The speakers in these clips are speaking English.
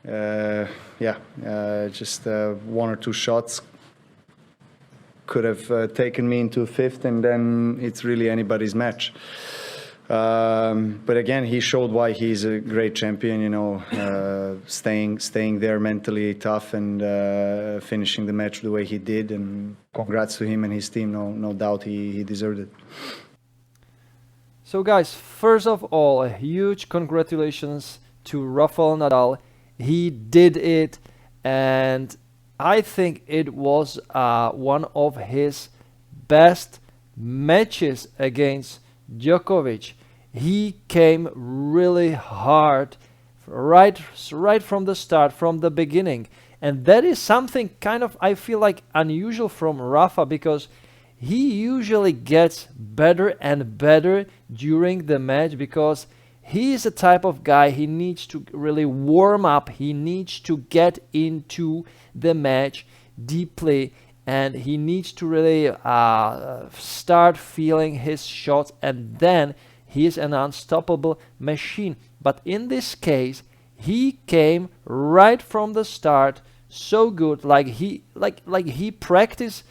just one or two shots could have taken me into fifth, and then it's really anybody's match. But again, he showed why he's a great champion, staying there mentally tough and finishing the match the way he did. And congrats to him and his team. No doubt he deserved it. So guys, first of all, a huge congratulations to Rafael Nadal. He did it, and I think it was one of his best matches against Djokovic. He came really hard right from the start, from the beginning. And that is something kind of, I feel like, unusual from Rafa, because he usually gets better and better during the match, because he is a type of guy, he needs to really warm up, he needs to get into the match deeply, and he needs to really start feeling his shots, and then he is an unstoppable machine. But in this case, he came right from the start so good, like he practiced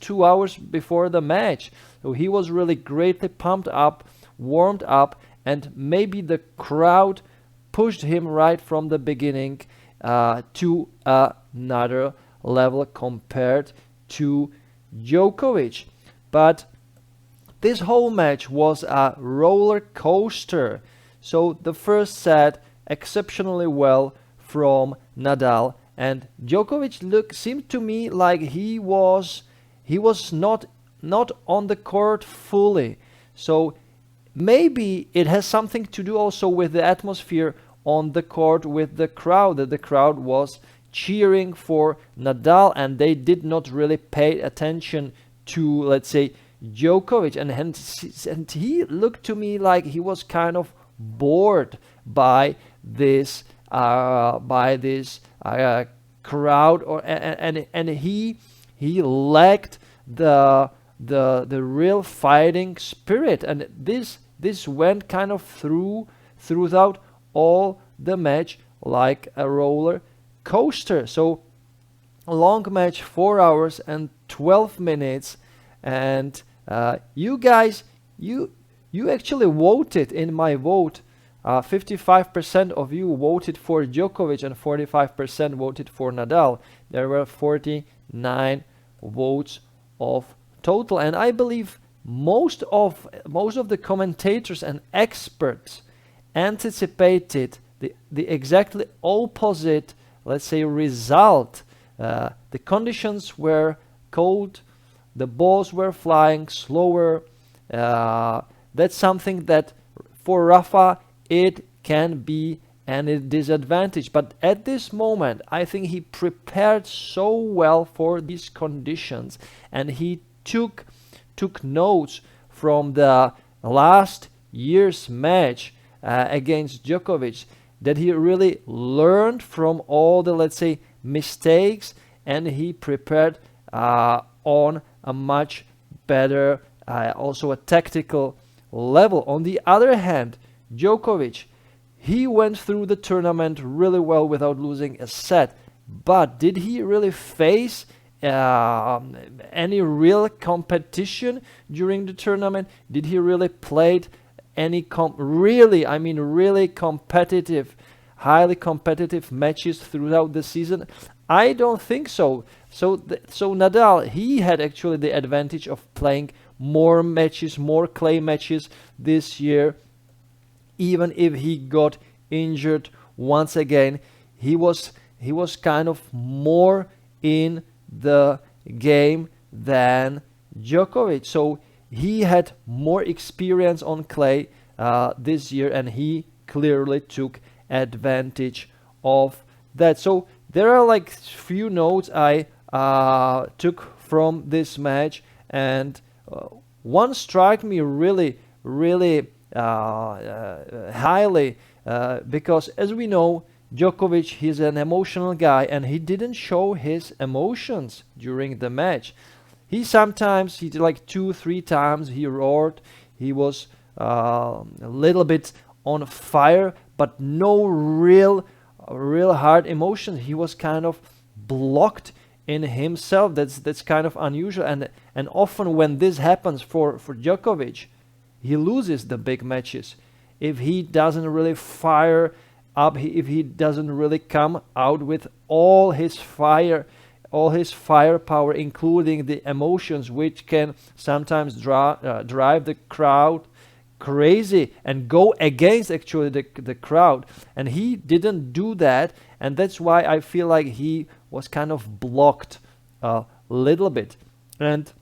2 hours before the match. So he was really greatly pumped up, warmed up, and maybe the crowd pushed him right from the beginning to another level compared to Djokovic. But this whole match was a roller coaster. So the first set exceptionally well from Nadal, and Djokovic seemed to me like he was not on the court fully. So maybe it has something to do also with the atmosphere on the court, with the crowd, that the crowd was cheering for Nadal and they did not really pay attention to, let's say, Djokovic, and he looked to me like he was kind of bored by this crowd, and he lacked the real fighting spirit, and this went kind of throughout all the match like a roller coaster. So a long match, 4 hours and 12 minutes, and you guys, you actually voted in my vote. 55% of you voted for Djokovic and 45% voted for Nadal. There were 49 votes of total, and I believe most of the commentators and experts anticipated the exactly opposite, let's say, result. The conditions were cold, the balls were flying slower. That's something that for Rafa it can be a disadvantage, but at this moment I think he prepared so well for these conditions, and he took notes from the last year's match against Djokovic, that he really learned from all the, let's say, mistakes, and he prepared on a much better, also a tactical level. On the other hand, Djokovic, he went through the tournament really well without losing a set, but did he really face any real competition during the tournament? Did he really played any really competitive, highly competitive matches throughout the season? I don't think so. So Nadal, he had actually the advantage of playing more matches, more clay matches this year. Even if he got injured once again, he was kind of more in the game than Djokovic. So he had more experience on clay this year, and he clearly took advantage of that. So there are like few notes I took from this match, and one struck me really highly, because as we know, Djokovic, he's an emotional guy, and he didn't show his emotions during the match. He sometimes, he did like 2-3 times, he roared, he was a little bit on fire, but no real real hard emotions. He was kind of blocked in himself. That's kind of unusual, and often when this happens for Djokovic, he loses the big matches. If he doesn't really fire up, if he doesn't really come out with all his firepower, including the emotions, which can sometimes drive the crowd crazy and go against actually the crowd. And he didn't do that, and that's why I feel like he was kind of blocked a little bit. And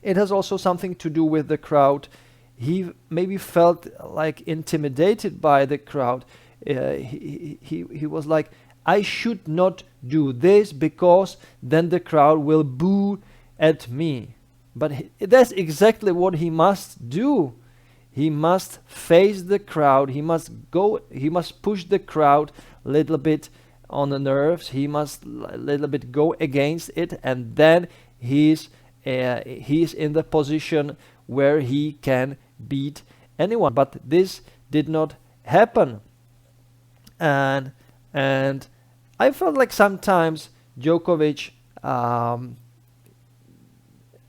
it has also something to do with the crowd. He maybe felt like intimidated by the crowd. He was like, I should not do this because then the crowd will boo at me. But that's exactly what he must do. He must face the crowd. He must push the crowd a little bit on the nerves. He must a little bit go against it, and then he's in the position where he can beat anyone. But this did not happen, and I felt like sometimes Djokovic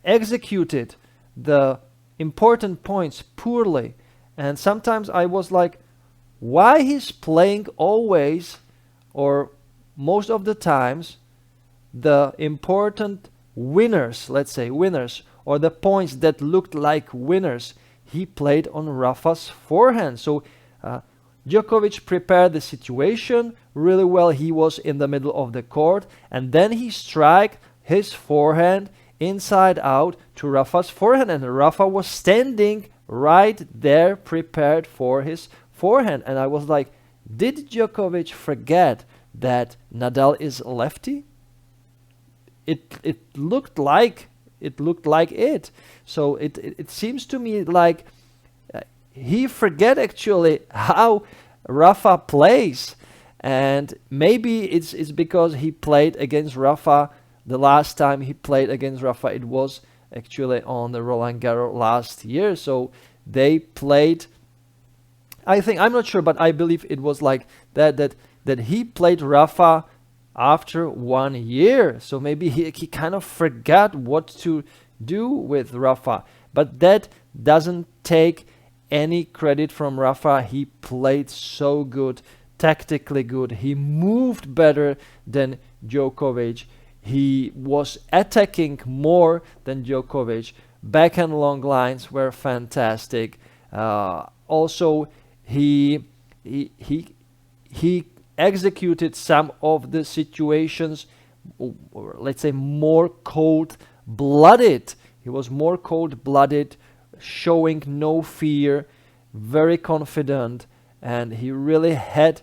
executed the important points poorly, and sometimes I was like, why he's playing always, or most of the times, the important winners, let's say winners, or the points that looked like winners, he played on Rafa's forehand. So Djokovic prepared the situation really well. He was in the middle of the court, and then he struck his forehand inside out to Rafa's forehand, and Rafa was standing right there prepared for his forehand. And I was like, did Djokovic forget that Nadal is a lefty? It looked like it. So it seems to me like he forget actually how Rafa plays, and maybe it's because he played against Rafa. The last time he played against Rafa, it was actually on the Roland Garros last year. So they played, I think, I'm not sure, but I believe it was like that he played Rafa after 1 year. So maybe he kind of forgot what to do with Rafa. But that doesn't take any credit from Rafa. He played so good, tactically good. He moved better than Djokovic. He was attacking more than Djokovic. Backhand long lines were fantastic. Also, he executed some of the situations, or let's say, more cold-blooded. He was more cold-blooded, showing no fear, very confident, and he really had,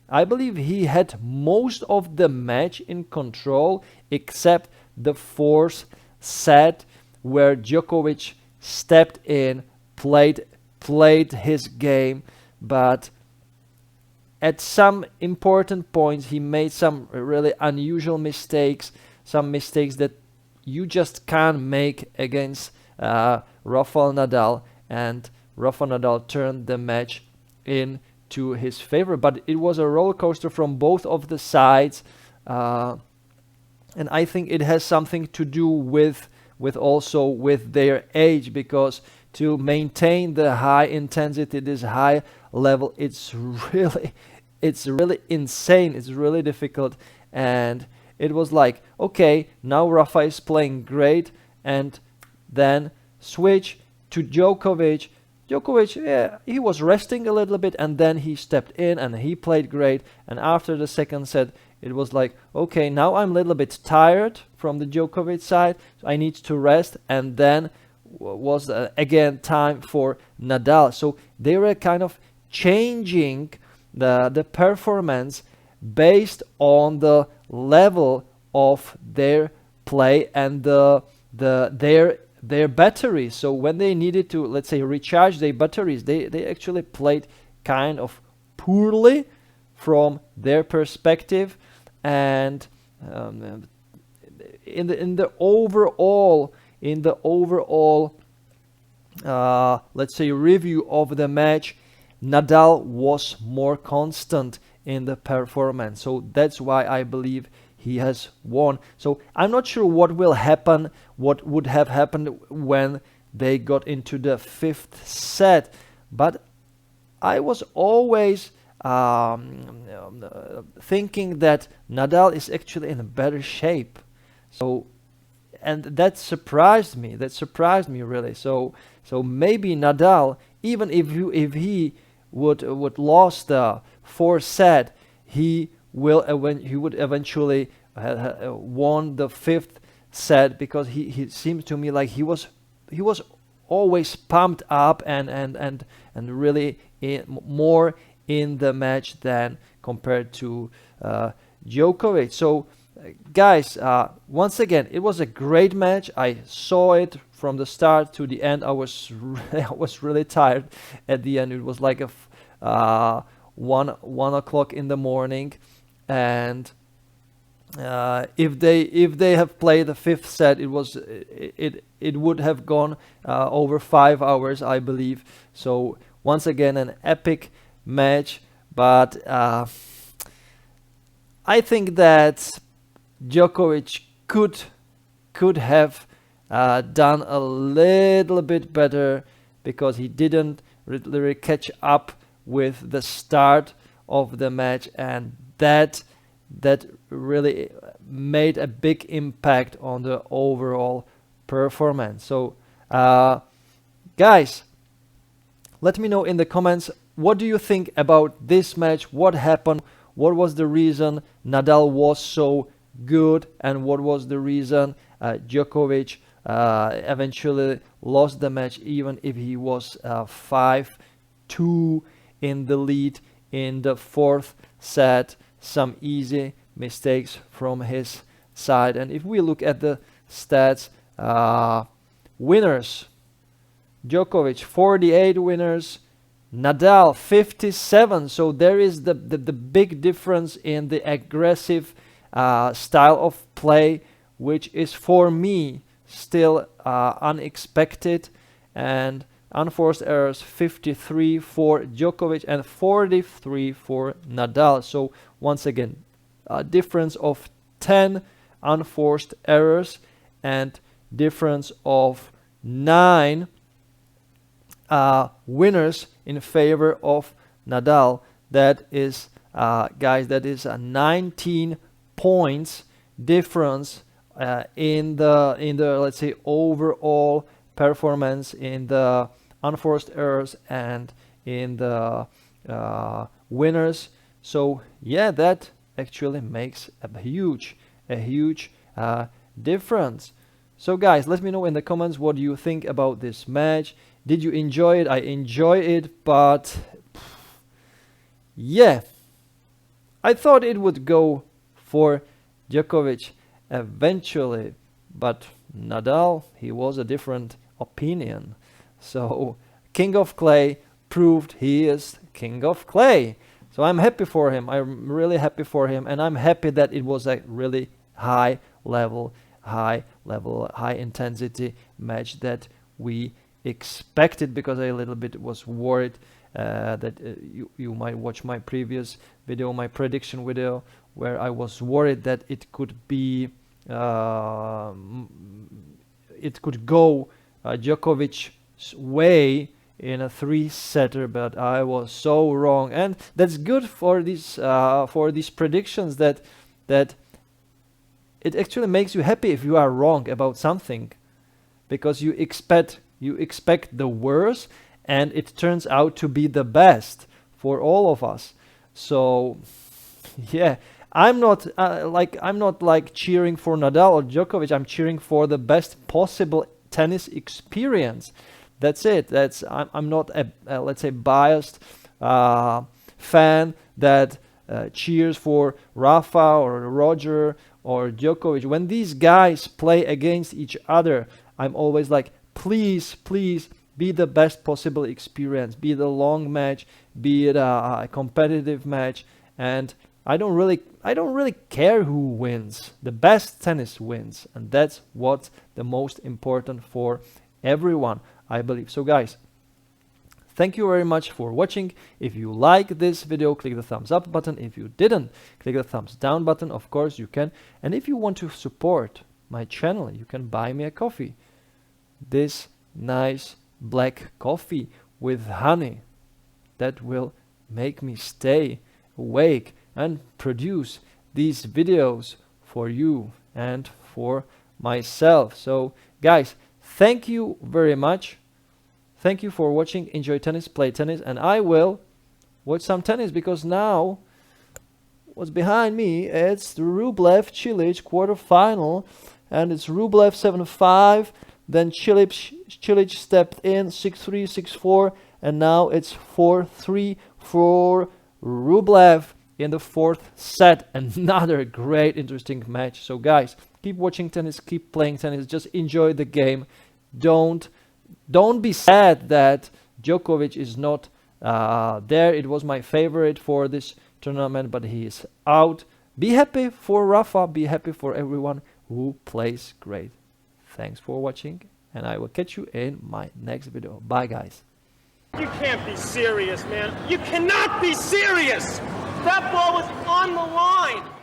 I believe he had most of the match in control, except the fourth set where Djokovic stepped in, played his game, but at some important points he made some really unusual mistakes, some mistakes that you just can't make against Rafael Nadal, and Rafa Nadal turned the match into his favor. But it was a roller coaster from both of the sides, and I think it has something to do with also with their age, because to maintain the high intensity, this high level, it's really insane. It's really difficult. And it was like, okay, now Rafa is playing great, and then switch to Djokovic. Djokovic, yeah, he was resting a little bit, and then he stepped in and he played great. And after the second set, it was like, okay, now I'm a little bit tired from the Djokovic side, so I need to rest. And then was again time for Nadal. So they were kind of changing the performance based on the level of their play and their batteries. So when they needed to, let's say, recharge their batteries, they actually played kind of poorly from their perspective. And in the overall let's say review of the match, Nadal was more constant in the performance. So that's why I believe he has won. So I'm not sure what will happen, what would have happened when they got into the fifth set, but I was always thinking that Nadal is actually in a better shape. So, and that surprised me. That surprised me really. So maybe Nadal, even if he would lost the fourth set, he would eventually won the fifth set, because he seems to me like he was always pumped up and really more in the match than compared to Djokovic. So guys, once again, it was a great match. I saw it from the start to the end. I was really tired at the end. It was like a 1 o'clock in the morning, and if they have played the fifth set, it would have gone over 5 hours, I believe. So once again, an epic match, but I think that Djokovic could have done a little bit better, because he didn't really catch up with the start of the match, and that really made a big impact on the overall performance. So guys, let me know in the comments, what do you think about this match? What happened? What was the reason Nadal was so good, and what was the reason Djokovic eventually lost the match, even if he was 5-2 in the lead in the fourth set? Some easy mistakes from his side. And if we look at the stats, winners, Djokovic 48 winners, Nadal 57. So there is the big difference in the aggressive style of play, which is for me still unexpected. And unforced errors 53 for Djokovic and 43 for Nadal. So once again, a difference of 10 unforced errors and difference of 9 winners in favor of Nadal. That is, guys, that is a 19 points difference in the let's say overall performance, in the unforced errors and in the winners. So yeah, that actually makes a huge difference. So guys, let me know in the comments, what do you think about this match? Did you enjoy it? I enjoy it, but yeah, I thought it would go for Djokovic eventually, but Nadal, he was a different opinion. So King of Clay proved he is King of Clay. So I'm happy for him. I'm really happy for him, and I'm happy that it was a really high intensity match that we expected, because I a little bit was worried that you might watch my previous video, my prediction video, where I was worried that it could be it could go Djokovic's way in a 3-setter, but I was so wrong. And that's good for these predictions, that it actually makes you happy if you are wrong about something, because you expect the worst and it turns out to be the best for all of us. So yeah, I'm not like cheering for Nadal or Djokovic. I'm cheering for the best possible tennis experience. That's it. I'm not a let's say biased fan that cheers for Rafa or Roger or Djokovic. When these guys play against each other, I'm always like, please be the best possible experience, be it a long match, be it a competitive match, and I don't really care who wins. The best tennis wins, and that's what's the most important for everyone, I believe. So guys, thank Thank you very much for watching. If you like this video, click the thumbs up button. If you didn't, click the thumbs down button. Of course you can. And if you want to support my channel, you can buy me a coffee. This nice black coffee with honey that will make me stay awake and produce these videos for you and for myself. So guys, thank you very much. Thank you for watching. Enjoy tennis, play tennis, and I will watch some tennis, because now what's behind me, it's the Rublev Cilic quarterfinal, and it's Rublev 7-5. Then Cilic stepped in 6-3, 6-4, and now it's 4-3 for Rublev in the fourth set. Another great, interesting match. So guys, keep watching tennis, keep playing tennis, just enjoy the game. Don't be sad that Djokovic is not there. It was my favorite for this tournament, but he is out. Be happy for Rafa, be happy for everyone who plays great. Thanks for watching, and I will catch you in my next video. Bye guys. You can't be serious, man. You cannot be serious! That ball was on the line!